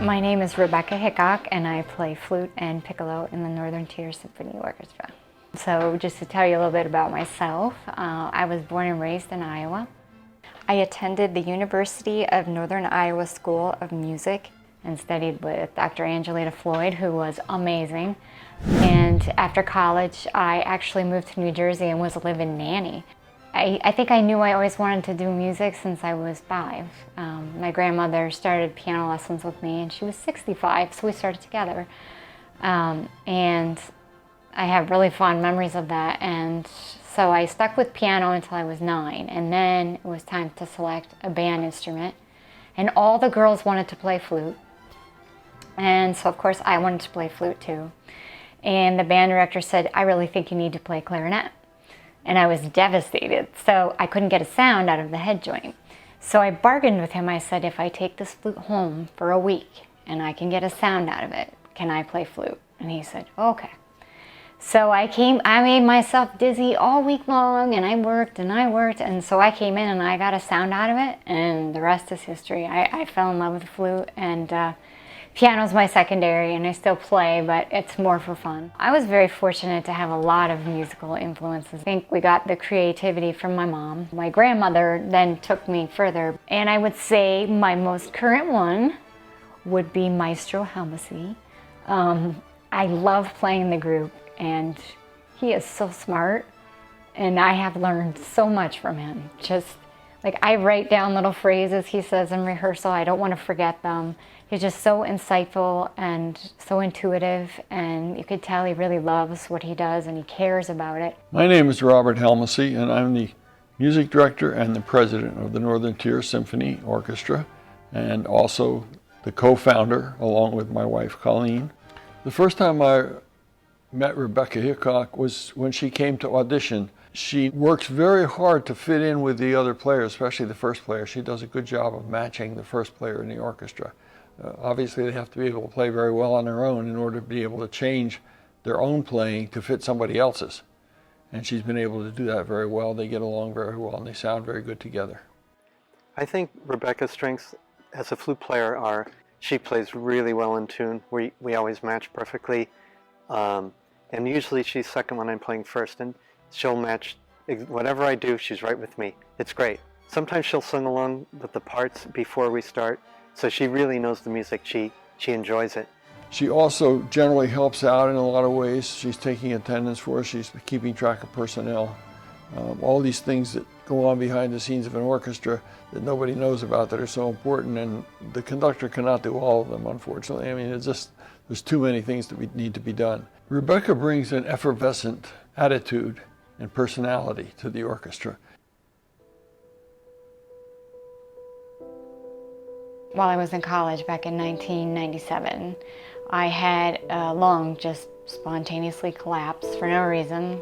My name is Rebekah Hickok, and I play flute and piccolo in the Northern Tier Symphony Orchestra. So just to tell you a little bit about myself, I was born and raised in Iowa. I attended the University of Northern Iowa School of Music and studied with Dr. Angelina Floyd, who was amazing. And after college, I actually moved to New Jersey and was a live-in nanny. I think I knew I always wanted to do music since I was 5. My grandmother started piano lessons with me, and she was 65, so we started together. And I have really fond memories of that, and so I stuck with piano until I was 9, and then it was time to select a band instrument, and all the girls wanted to play flute, and so of course I wanted to play flute too. And the band director said, "I really think you need to play clarinet." And I was devastated, so I couldn't get a sound out of the head joint. So I bargained with him. I said, "If I take this flute home for a week and I can get a sound out of it, can I play flute?" And he said, "Okay." So I made myself dizzy all week long, and I worked, and so I came in and I got a sound out of it, and the rest is history. I fell in love with the flute, and piano's my secondary, and I still play, but it's more for fun. I was very fortunate to have a lot of musical influences. I think we got the creativity from my mom. My grandmother then took me further, and I would say my most current one would be Maestro Helmsy. I love playing the group, and he is so smart, and I have learned so much from him. Just like I write down little phrases he says in rehearsal. I don't want to forget them. He's just so insightful and so intuitive, and you could tell he really loves what he does and he cares about it. My name is Robert Helmsy, and I'm the music director and the president of the Northern Tier Symphony Orchestra, and also the co-founder along with my wife Colleen. The first time I met Rebekah Hickok was when she came to audition. She works very hard to fit in with the other players, especially the first player. She does a good job of matching the first player in the orchestra. Obviously, they have to be able to play very well on their own in order to be able to change their own playing to fit somebody else's. And she's been able to do that very well. They get along very well, and they sound very good together. I think Rebekah's strengths as a flute player are she plays really well in tune. We always match perfectly. And usually she's second when I'm playing first, and she'll match whatever I do. She's right with me. It's great. Sometimes she'll sing along with the parts before we start, so she really knows the music. She enjoys it. She also generally helps out in a lot of ways. She's taking attendance for us. She's keeping track of personnel. All these things that go on behind the scenes of an orchestra that nobody knows about that are so important, and the conductor cannot do all of them, unfortunately. I mean, there's too many things that need to be done. Rebekah brings an effervescent attitude and personality to the orchestra. While I was in college back in 1997, I had a lung just spontaneously collapse for no reason.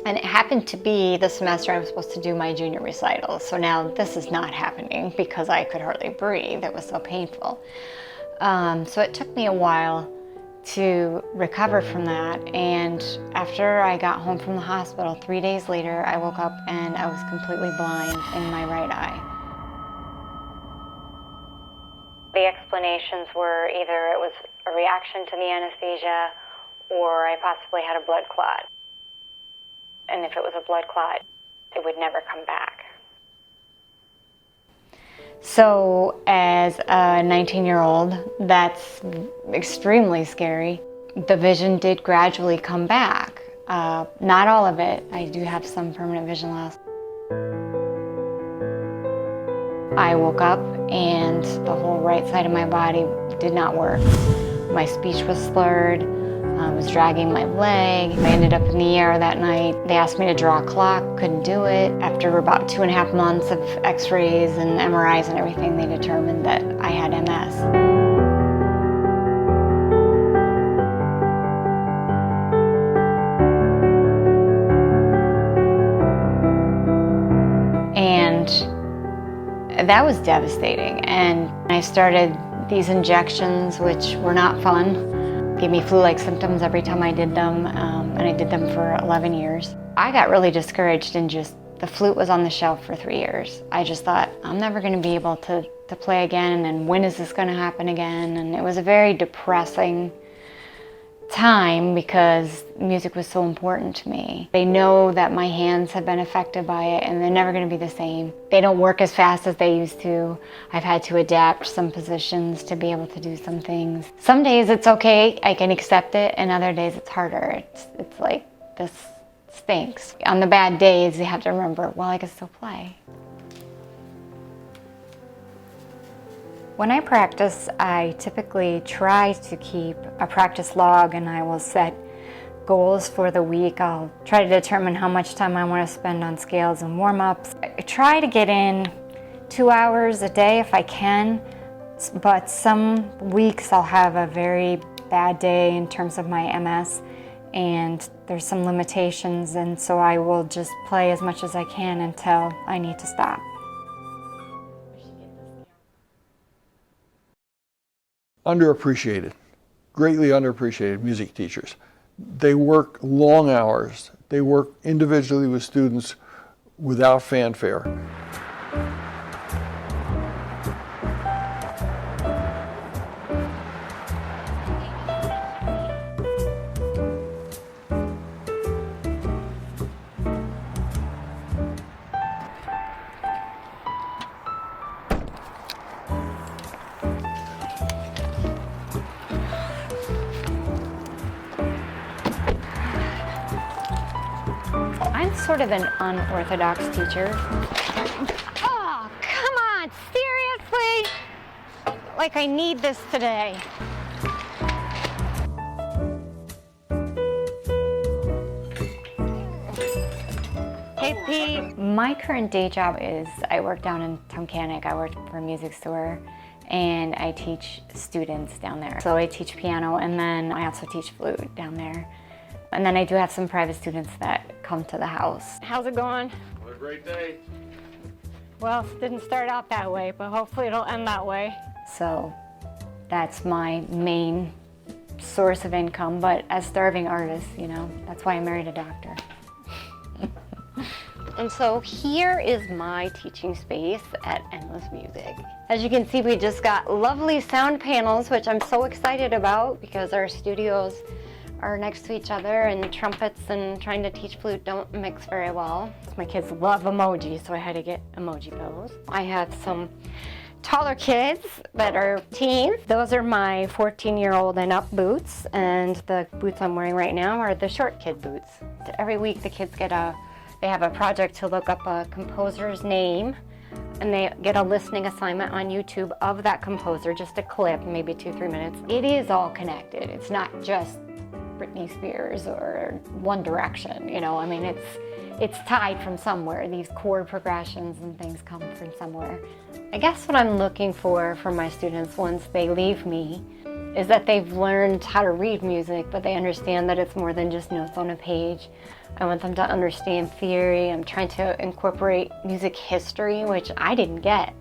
And it happened to be the semester I was supposed to do my junior recital. So now this is not happening because I could hardly breathe. It was so painful. So it took me a while to recover from that. And after I got home from the hospital, 3 days later, I woke up and I was completely blind in my right eye. The explanations were either it was a reaction to the anesthesia or I possibly had a blood clot. And if it was a blood clot, it would never come back. So as a 19-year-old, that's extremely scary. The vision did gradually come back. Not all of it. I do have some permanent vision loss. I woke up and the whole right side of my body did not work. My speech was slurred. I was dragging my leg. I ended up in the ER that night. They asked me to draw a clock, couldn't do it. After about 2.5 months of x-rays and MRIs and everything, they determined that I had MS. That was devastating, and I started these injections, which were not fun. Gave me flu-like symptoms every time I did them, and I did them for 11 years. I got really discouraged, and the flute was on the shelf for 3 years. I just thought, I'm never going to be able to play again, and when is this going to happen again? And it was a very depressing time because music was so important to me. They know that my hands have been affected by it, and they're never going to be the same. They don't work as fast as they used to. I've had to adapt some positions to be able to do some things. Some days it's okay, I can accept it, and other days it's harder. It's like, this stinks. On the bad days, you have to remember, well, I can still play. When I practice, I typically try to keep a practice log, and I will set goals for the week. I'll try to determine how much time I want to spend on scales and warm-ups. I try to get in 2 hours a day if I can, but some weeks I'll have a very bad day in terms of my MS, and there's some limitations, and so I will just play as much as I can until I need to stop. Underappreciated, greatly underappreciated music teachers. They work long hours. They work individually with students without fanfare. I'm sort of an unorthodox teacher. Oh, come on, seriously? Like I need this today. Hey, Pete. My current day job is I work down in Tunkhannock. I work for a music store, and I teach students down there. So I teach piano, and then I also teach flute down there. And then I do have some private students that come to the house. How's it going? What a great day. Well, it didn't start out that way, but hopefully it'll end that way. So that's my main source of income, but as starving artists, you know, that's why I married a doctor. And so here is my teaching space at Endless Music. As you can see, we just got lovely sound panels, which I'm so excited about because our studios are next to each other, and trumpets and trying to teach flute don't mix very well. My kids love emoji, so I had to get emoji pillows. I have some taller kids that are teens. Those are my 14-year-old and up boots, and the boots I'm wearing right now are the short kid boots. Every week the kids they have a project to look up a composer's name, and they get a listening assignment on YouTube of that composer, just a clip, maybe 2-3 minutes. It is all connected. It's not just Britney Spears or One Direction, you know, I mean, it's tied from somewhere. These chord progressions and things come from somewhere. I guess what I'm looking for my students once they leave me is that they've learned how to read music, but they understand that it's more than just notes on a page. I want them to understand theory. I'm trying to incorporate music history, which I didn't get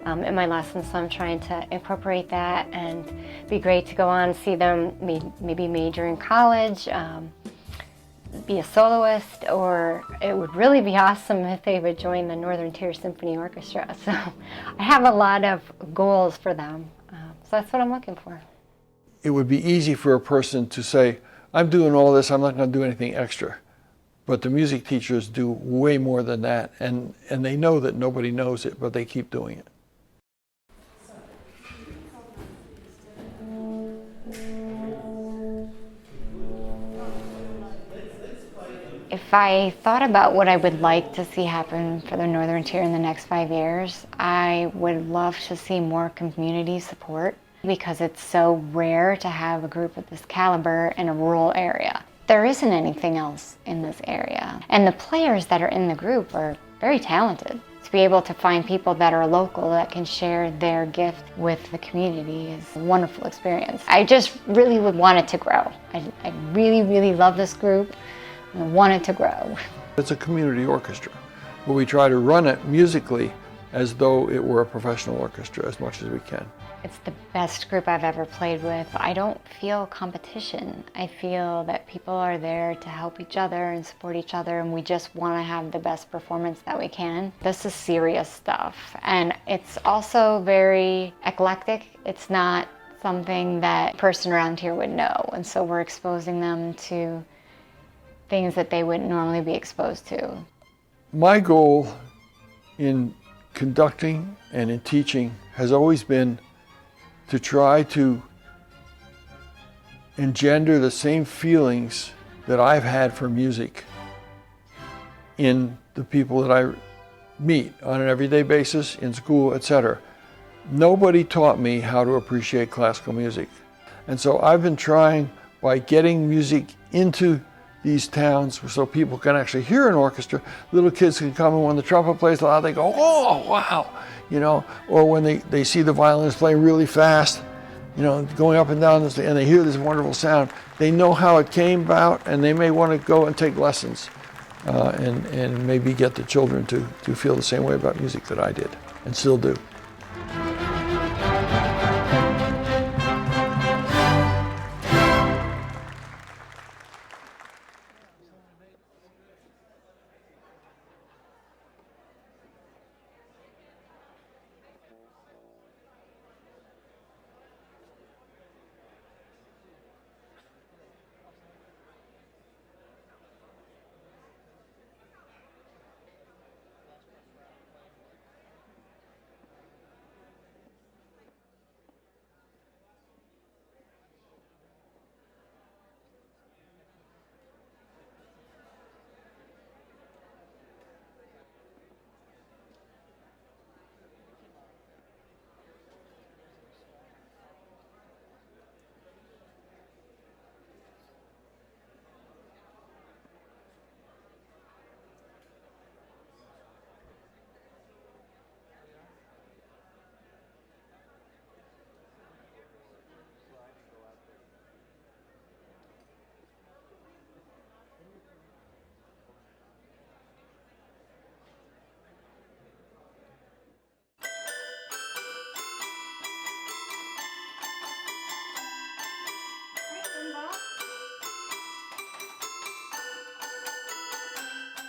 in my lessons, so I'm trying to incorporate that, and be great to go on and see them maybe major in college, be a soloist, or it would really be awesome if they would join the Northern Tier Symphony Orchestra. So I have a lot of goals for them, so that's what I'm looking for. It would be easy for a person to say, I'm doing all this, I'm not going to do anything extra. But the music teachers do way more than that, and they know that nobody knows it, but they keep doing it. If I thought about what I would like to see happen for the Northern Tier in the next 5 years, I would love to see more community support, because it's so rare to have a group of this caliber in a rural area. There isn't anything else in this area. And the players that are in the group are very talented. To be able to find people that are local that can share their gift with the community is a wonderful experience. I just really would want it to grow. I really, really love this group. I want it to grow. It's a community orchestra, but we try to run it musically as though it were a professional orchestra as much as we can. It's the best group I've ever played with. I don't feel competition. I feel that people are there to help each other and support each other, and we just want to have the best performance that we can. This is serious stuff, and it's also very eclectic. It's not something that a person around here would know, and so we're exposing them to things that they wouldn't normally be exposed to. My goal in conducting and in teaching has always been to try to engender the same feelings that I've had for music in the people that I meet on an everyday basis, in school, etc. Nobody taught me how to appreciate classical music. And so I've been trying, by getting music into these towns so people can actually hear an orchestra. Little kids can come, and when the trumpet plays loud, they go, oh, wow, you know, or when they see the violins playing really fast, you know, going up and down, and they hear this wonderful sound. They know how it came about, and they may want to go and take lessons and maybe get the children to feel the same way about music that I did and still do.